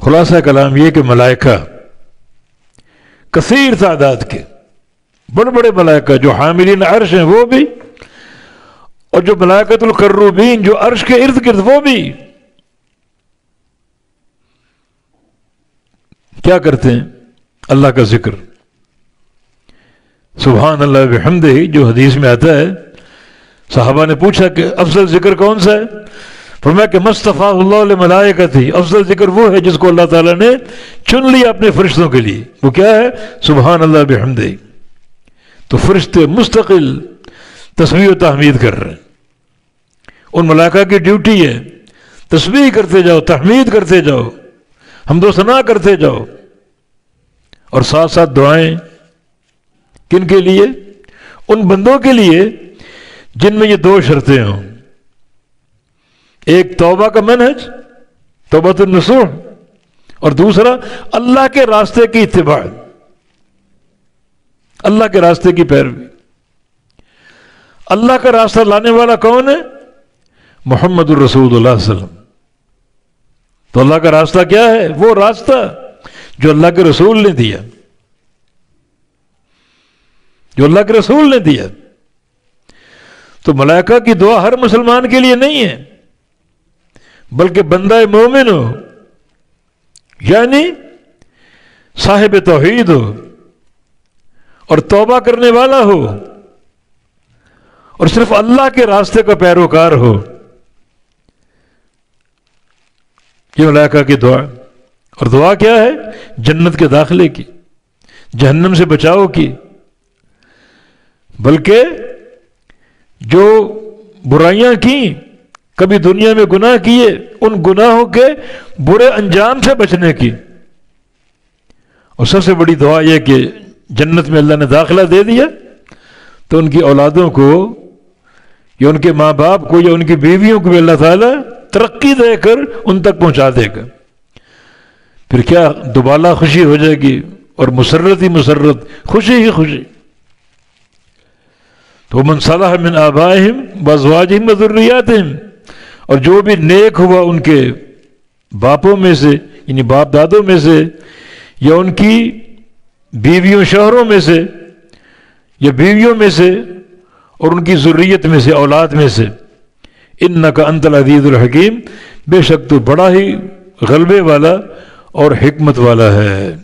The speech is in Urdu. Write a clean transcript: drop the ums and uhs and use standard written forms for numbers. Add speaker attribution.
Speaker 1: خلاصہ کلام یہ کہ ملائکہ کثیر تعداد کے بڑے بڑے ملائکہ جو حاملین عرش ہیں وہ بھی، اور جو ملائکۃ القروبین جو عرش کے ارد گرد وہ بھی کیا کرتے ہیں؟ اللہ کا ذکر. سبحان اللہ بحمدہ، جو حدیث میں آتا ہے. صحابہ نے پوچھا کہ افضل ذکر کون سا ہے؟ فرمایا کہ مصطفیٰ اللہ لملائکتہ، افضل ذکر وہ ہے جس کو اللہ تعالیٰ نے چن لیا اپنے فرشتوں کے لیے. وہ کیا ہے؟ سبحان اللہ بحمدہ. تو فرشتے مستقل تسبیح و تحمید کر رہے ہیں. ان ملائکہ کی ڈیوٹی ہے تسبیح کرتے جاؤ، تحمید کرتے جاؤ، حمد و ثنا کرتے جاؤ، اور ساتھ ساتھ دعائیں. کن کے لیے؟ ان بندوں کے لیے جن میں یہ دو شرطیں ہوں. ایک توبہ کا منہج، توبۃ النصوح، اور دوسرا اللہ کے راستے کی اتباع، اللہ کے راستے کی پیروی. اللہ کا راستہ لانے والا کون ہے؟ محمد الرسول اللہ صلی اللہ علیہ وسلم. تو اللہ کا راستہ کیا ہے؟ وہ راستہ جو اللہ کے رسول نے دیا، جو اللہ کے رسول نے دیا. تو ملائکہ کی دعا ہر مسلمان کے لیے نہیں ہے، بلکہ بندہ مومن ہو، یعنی صاحب توحید ہو اور توبہ کرنے والا ہو اور صرف اللہ کے راستے کا پیروکار ہو. یہ ملائکہ کی دعا. اور دعا کیا ہے؟ جنت کے داخلے کی، جہنم سے بچاؤ کی. بلکہ جو برائیاں کی، کبھی دنیا میں گناہ کیے، ان گناہوں کے برے انجام سے بچنے کی. اور سب سے بڑی دعا یہ کہ جنت میں اللہ نے داخلہ دے دیا تو ان کی اولادوں کو یا ان کے ماں باپ کو یا ان کی بیویوں کو بھی اللہ تعالیٰ ترقی دے کر ان تک پہنچا دے گا. پھر کیا دوبالا خوشی ہو جائے گی، اور مسرت ہی مسرت، خوشی ہی خوشی. تو من صلح من آبائہم وازواجہم وذریاتہم، اور جو بھی نیک ہوا ان کے باپوں میں سے، یعنی باپ دادوں میں سے، یا ان کی بیویوں شوہروں میں سے، یا بیویوں میں سے، اور ان کی ذریت میں سے، اولاد میں سے. انک انت العزیز الحکیم، بے شک تو بڑا ہی غلبے والا اور حکمت والا ہے.